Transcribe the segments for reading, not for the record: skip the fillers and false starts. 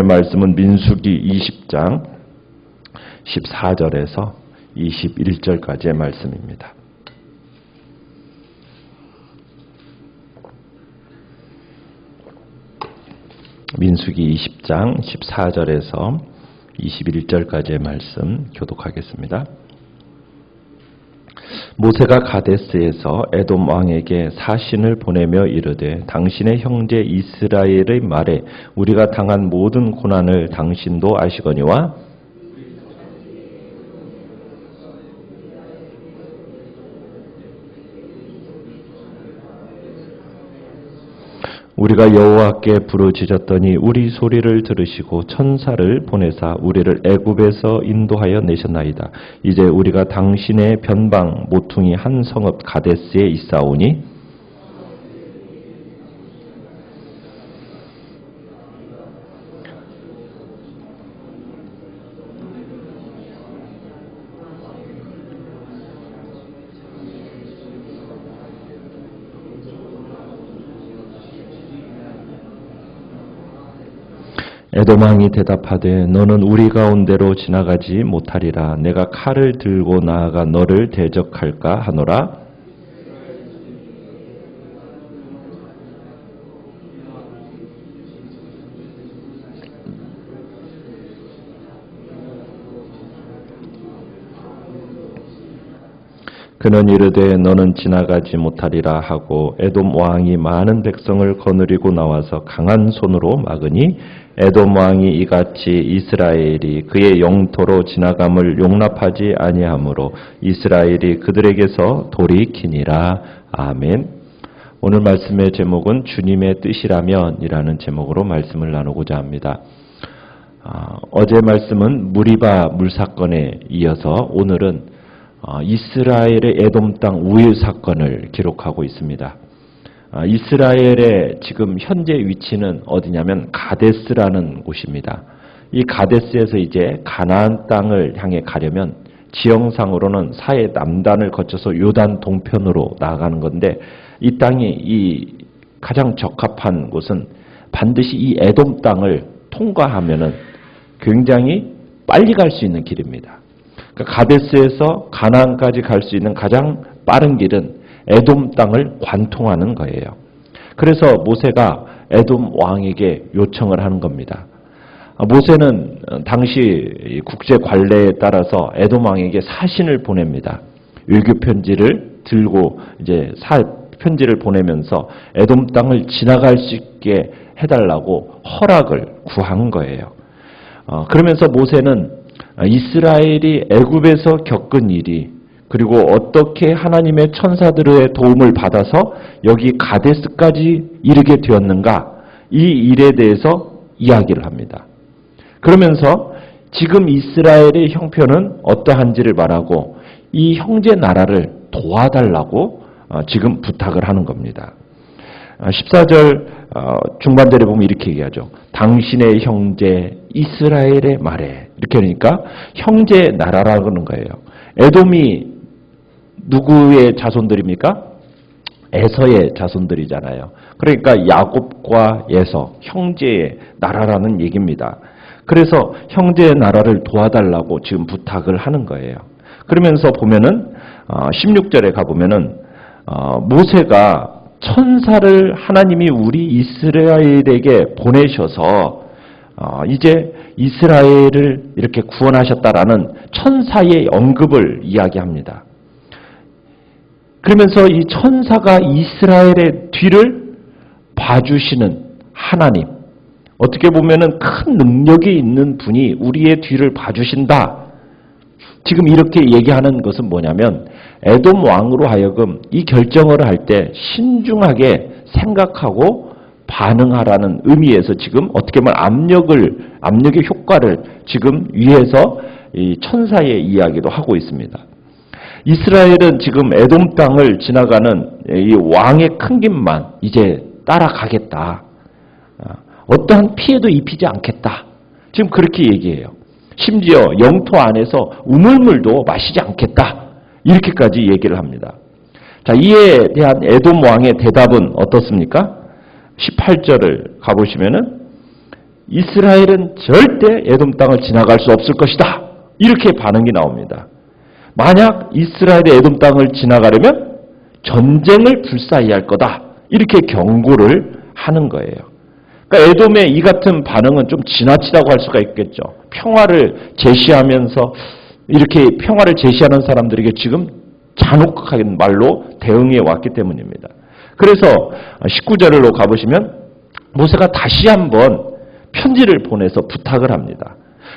말씀은 민수기 20장 14절에서 21절까지의 말씀입니다. 민수기 20장 14절에서 21절까지의 말씀 교독하겠습니다. 모세가 가데스에서 에돔 왕에게 사신을 보내며 이르되 당신의 형제 이스라엘의 말에 우리가 당한 모든 고난을 당신도 아시거니와 우리가 여호와께 부르짖었더니 우리 소리를 들으시고 천사를 보내사 우리를 애굽에서 인도하여 내셨나이다. 이제 우리가 당신의 변방 모퉁이 한 성읍 가데스에 있사오니 에돔 왕이 대답하되 너는 우리 가운데로 지나가지 못하리라. 내가 칼을 들고 나아가 너를 대적할까 하노라. 그는 이르되 너는 지나가지 못하리라 하고 에돔 왕이 많은 백성을 거느리고 나와서 강한 손으로 막으니 에돔 왕이 이같이 이스라엘이 그의 영토로 지나감을 용납하지 아니하므로 이스라엘이 그들에게서 돌이키니라. 아멘. 오늘 말씀의 제목은 주님의 뜻이라면 이라는 제목으로 말씀을 나누고자 합니다. 어제 말씀은 무리바 물사건에 이어서 오늘은 이스라엘의 에돔 땅 우일 사건을 기록하고 있습니다. 이스라엘의 지금 현재 위치는 어디냐면 가데스라는 곳입니다. 이 가데스에서 이제 가나안 땅을 향해 가려면 지형상으로는 사해 남단을 거쳐서 요단 동편으로 나아가는 건데 이 땅이 이 가장 적합한 곳은 반드시 이 에돔 땅을 통과하면은 굉장히 빨리 갈 수 있는 길입니다. 그러니까 가데스에서 가나안까지 갈 수 있는 가장 빠른 길은 에돔 땅을 관통하는 거예요. 그래서 모세가 에돔 왕에게 요청을 하는 겁니다. 모세는 당시 국제 관례에 따라서 에돔 왕에게 사신을 보냅니다. 외교 편지를 들고 이제 편지를 보내면서 에돔 땅을 지나갈 수 있게 해달라고 허락을 구한 거예요. 그러면서 모세는 이스라엘이 애굽에서 겪은 일이 그리고 어떻게 하나님의 천사들의 도움을 받아서 여기 가데스까지 이르게 되었는가 이 일에 대해서 이야기를 합니다. 그러면서 지금 이스라엘의 형편은 어떠한지를 말하고 이 형제 나라를 도와달라고 지금 부탁을 하는 겁니다. 14절 중반절에 보면 이렇게 얘기하죠. 당신의 형제 이스라엘의 말에 이렇게 하니까 형제 나라라는 거예요. 에돔이 누구의 자손들입니까? 에서의 자손들이잖아요. 그러니까 야곱과 에서 형제의 나라라는 얘기입니다. 그래서 형제의 나라를 도와달라고 지금 부탁을 하는 거예요. 그러면서 보면은 16절에 가보면은 모세가 천사를 하나님이 우리 이스라엘에게 보내셔서 이제 이스라엘을 이렇게 구원하셨다라는 천사의 언급을 이야기합니다. 그러면서 이 천사가 이스라엘의 뒤를 봐주시는 하나님, 어떻게 보면은 큰 능력이 있는 분이 우리의 뒤를 봐주신다. 지금 이렇게 얘기하는 것은 뭐냐면 에돔 왕으로 하여금 이 결정을 할 때 신중하게 생각하고 반응하라는 의미에서 지금 어떻게 보면 압력의 효과를 지금 위에서 이 천사의 이야기도 하고 있습니다. 이스라엘은 지금 에돔 땅을 지나가는 이 왕의 큰 길만 이제 따라가겠다. 어떠한 피해도 입히지 않겠다. 지금 그렇게 얘기해요. 심지어 영토 안에서 우물물도 마시지 않겠다. 이렇게까지 얘기를 합니다. 자, 이에 대한 에돔 왕의 대답은 어떻습니까? 18절을 가보시면은 이스라엘은 절대 에돔 땅을 지나갈 수 없을 것이다. 이렇게 반응이 나옵니다. 만약 이스라엘의 에돔 땅을 지나가려면 전쟁을 불사이할 거다. 이렇게 경고를 하는 거예요. 그러니까 에돔의 이 같은 반응은 좀 지나치다고 할 수가 있겠죠. 평화를 제시하면서 이렇게 평화를 제시하는 사람들에게 지금 잔혹한 말로 대응해 왔기 때문입니다. 그래서 19절로 가보시면 모세가 다시 한번 편지를 보내서 부탁을 합니다.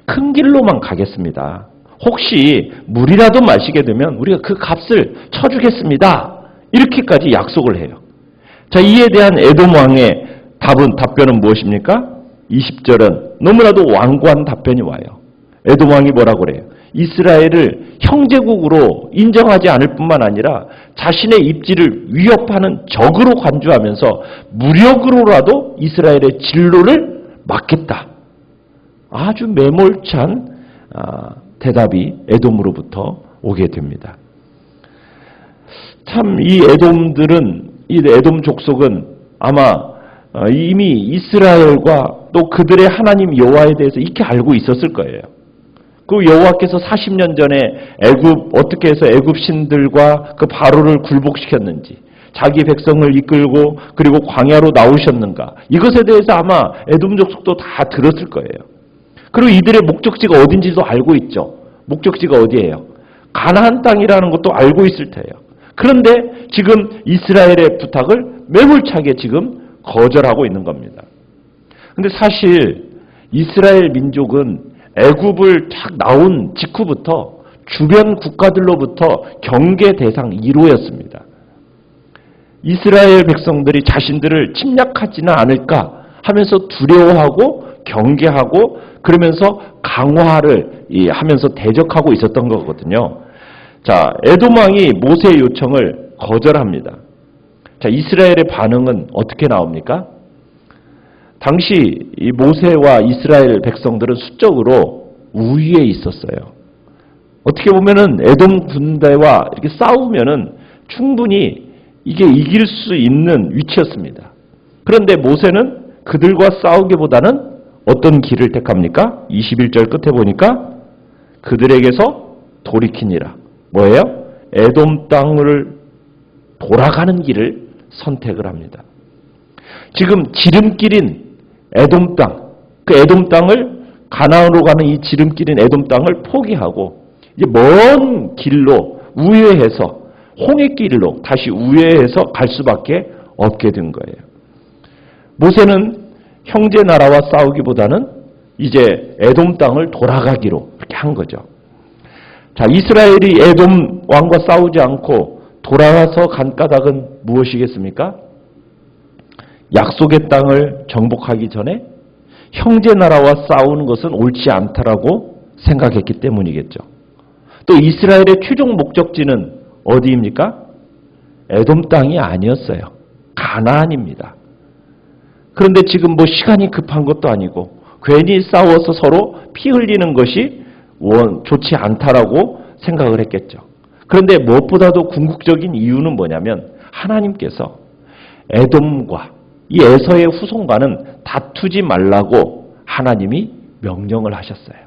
큰 길로만 가겠습니다. 혹시 물이라도 마시게 되면 우리가 그 값을 쳐주겠습니다. 이렇게까지 약속을 해요. 자, 이에 대한 에돔 왕의 답변은 무엇입니까? 20절은 너무나도 완고한 답변이 와요. 에돔 왕이 뭐라고 그래요? 이스라엘을 형제국으로 인정하지 않을 뿐만 아니라 자신의 입지를 위협하는 적으로 간주하면서 무력으로라도 이스라엘의 진로를 막겠다. 아주 매몰찬 대답이 에돔으로부터 오게 됩니다. 참 이 에돔 족속은 아마 이미 이스라엘과 또 그들의 하나님 여호와에 대해서 익히 알고 있었을 거예요. 그 여호와께서 40년 전에 어떻게 해서 애굽 신들과 그 바로를 굴복시켰는지, 자기 백성을 이끌고 그리고 광야로 나오셨는가, 이것에 대해서 아마 에돔 족속도 다 들었을 거예요. 그리고 이들의 목적지가 어딘지도 알고 있죠. 목적지가 어디예요? 가나안 땅이라는 것도 알고 있을 테예요. 그런데 지금 이스라엘의 부탁을 매몰차게 지금 거절하고 있는 겁니다. 그런데 사실 이스라엘 민족은 애굽을 딱 나온 직후부터 주변 국가들로부터 경계 대상 1호였습니다. 이스라엘 백성들이 자신들을 침략하지는 않을까 하면서 두려워하고 경계하고 그러면서 강화를 하면서 대적하고 있었던 거거든요. 자, 에돔 왕이 모세의 요청을 거절합니다. 자, 이스라엘의 반응은 어떻게 나옵니까? 당시 이 모세와 이스라엘 백성들은 수적으로 우위에 있었어요. 어떻게 보면은 에돔 군대와 이렇게 싸우면은 충분히 이게 이길 수 있는 위치였습니다. 그런데 모세는 그들과 싸우기보다는 어떤 길을 택합니까? 21절 끝에 보니까 그들에게서 돌이키니라. 뭐예요? 에돔 땅을 돌아가는 길을 선택을 합니다. 지금 지름길인 에돔 땅, 그 에돔 땅을 가나안으로 가는 이 지름길인 에돔 땅을 포기하고 이제 먼 길로 우회해서 홍해길로 다시 우회해서 갈 수밖에 없게 된 거예요. 모세는 형제 나라와 싸우기보다는 이제 에돔 땅을 돌아가기로 그렇게 한 거죠. 자, 이스라엘이 에돔 왕과 싸우지 않고 돌아와서 간 까닭은 무엇이겠습니까? 약속의 땅을 정복하기 전에 형제 나라와 싸우는 것은 옳지 않다라고 생각했기 때문이겠죠. 또 이스라엘의 최종 목적지는 어디입니까? 에돔 땅이 아니었어요. 가나안입니다. 그런데 지금 뭐 시간이 급한 것도 아니고 괜히 싸워서 서로 피 흘리는 것이 좋지 않다라고 생각을 했겠죠. 그런데 무엇보다도 궁극적인 이유는 뭐냐면 하나님께서 에돔과 이 에서의 후손과는 다투지 말라고 하나님이 명령을 하셨어요.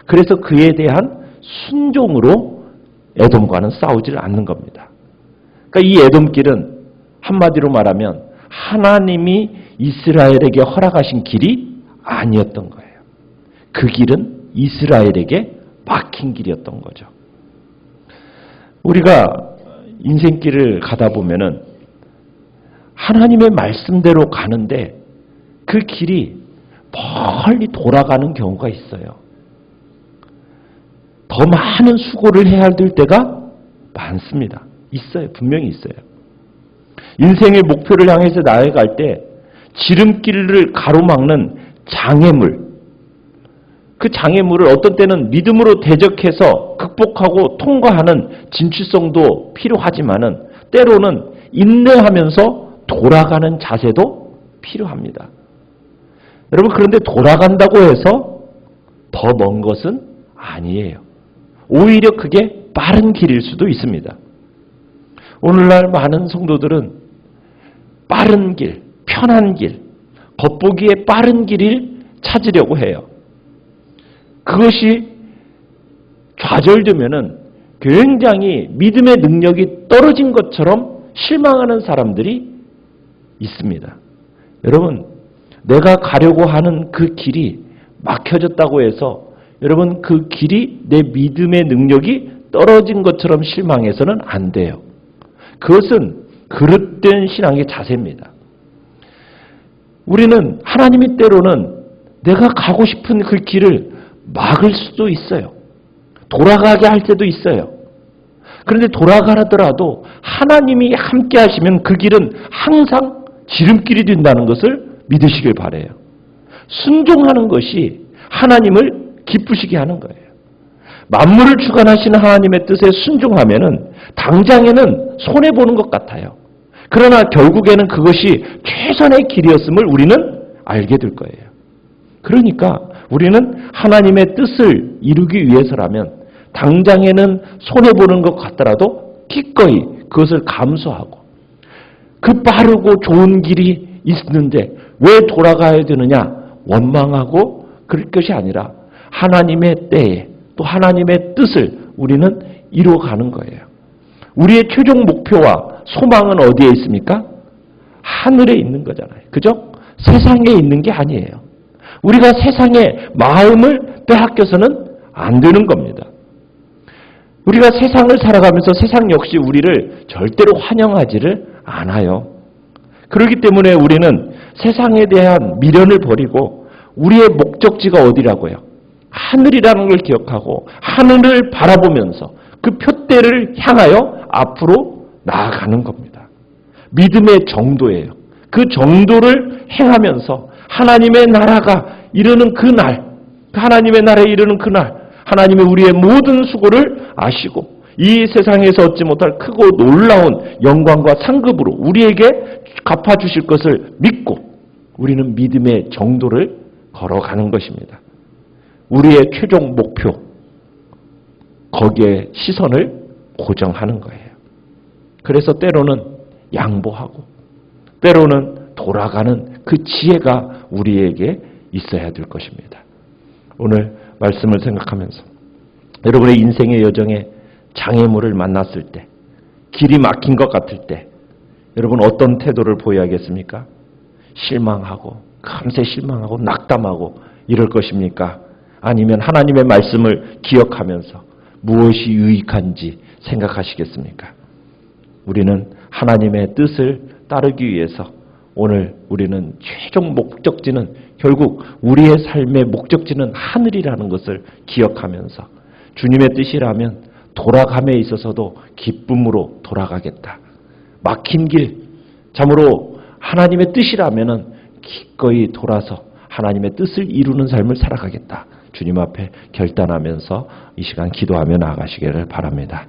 그래서 그에 대한 순종으로 에돔과는 싸우질 않는 겁니다. 그러니까 이 에돔길은 한마디로 말하면 하나님이 이스라엘에게 허락하신 길이 아니었던 거예요. 그 길은 이스라엘에게 막힌 길이었던 거죠. 우리가 인생길을 가다 보면은 하나님의 말씀대로 가는데 그 길이 멀리 돌아가는 경우가 있어요. 더 많은 수고를 해야 될 때가 많습니다. 있어요. 분명히 있어요. 인생의 목표를 향해서 나아갈 때 지름길을 가로막는 장애물, 그 장애물을 어떤 때는 믿음으로 대적해서 극복하고 통과하는 진취성도 필요하지만은 때로는 인내하면서 돌아가는 자세도 필요합니다. 여러분, 그런데 돌아간다고 해서 더 먼 것은 아니에요. 오히려 그게 빠른 길일 수도 있습니다. 오늘날 많은 성도들은 빠른 길, 편한 길, 겉보기에 빠른 길을 찾으려고 해요. 그것이 좌절되면은 굉장히 믿음의 능력이 떨어진 것처럼 실망하는 사람들이 있습니다. 여러분, 내가 가려고 하는 그 길이 막혀졌다고 해서 여러분 그 길이 내 믿음의 능력이 떨어진 것처럼 실망해서는 안 돼요. 그것은 그릇된 신앙의 자세입니다. 우리는 하나님이 때로는 내가 가고 싶은 그 길을 막을 수도 있어요. 돌아가게 할 때도 있어요. 그런데 돌아가더라도 하나님이 함께 하시면 그 길은 항상 지름길이 된다는 것을 믿으시길 바라요. 순종하는 것이 하나님을 기쁘시게 하는 거예요. 만물을 주관하시는 하나님의 뜻에 순종하면은 당장에는 손해보는 것 같아요. 그러나 결국에는 그것이 최선의 길이었음을 우리는 알게 될 거예요. 그러니까 우리는 하나님의 뜻을 이루기 위해서라면 당장에는 손해보는 것 같더라도 기꺼이 그것을 감수하고 그 빠르고 좋은 길이 있는데 왜 돌아가야 되느냐 원망하고 그럴 것이 아니라 하나님의 때에 또 하나님의 뜻을 우리는 이루어가는 거예요. 우리의 최종 목표와 소망은 어디에 있습니까? 하늘에 있는 거잖아요. 그죠? 세상에 있는 게 아니에요. 우리가 세상에 마음을 빼앗겨서는 안 되는 겁니다. 우리가 세상을 살아가면서 세상 역시 우리를 절대로 환영하지를 않아요. 그렇기 때문에 우리는 세상에 대한 미련을 버리고 우리의 목적지가 어디라고요? 하늘이라는 걸 기억하고 하늘을 바라보면서 그 표대를 향하여 앞으로 나아가는 겁니다. 믿음의 정도예요. 그 정도를 행하면서 하나님의 나라가 이르는 그날, 하나님의 나라에 이르는 그날 하나님의 우리의 모든 수고를 아시고 이 세상에서 얻지 못할 크고 놀라운 영광과 상급으로 우리에게 갚아주실 것을 믿고 우리는 믿음의 정도를 걸어가는 것입니다. 우리의 최종 목표, 거기에 시선을 고정하는 거예요. 그래서 때로는 양보하고 때로는 돌아가는 그 지혜가 우리에게 있어야 될 것입니다. 오늘 말씀을 생각하면서 여러분의 인생의 여정에 장애물을 만났을 때, 길이 막힌 것 같을 때 여러분 어떤 태도를 보여야겠습니까? 실망하고 금세 실망하고 낙담하고 이럴 것입니까? 아니면 하나님의 말씀을 기억하면서 무엇이 유익한지 생각하시겠습니까? 우리는 하나님의 뜻을 따르기 위해서 오늘 우리는 최종 목적지는 결국 우리의 삶의 목적지는 하늘이라는 것을 기억하면서 주님의 뜻이라면 돌아감에 있어서도 기쁨으로 돌아가겠다. 막힌 길, 참으로 하나님의 뜻이라면 기꺼이 돌아서 하나님의 뜻을 이루는 삶을 살아가겠다. 주님 앞에 결단하면서 이 시간 기도하며 나아가시기를 바랍니다.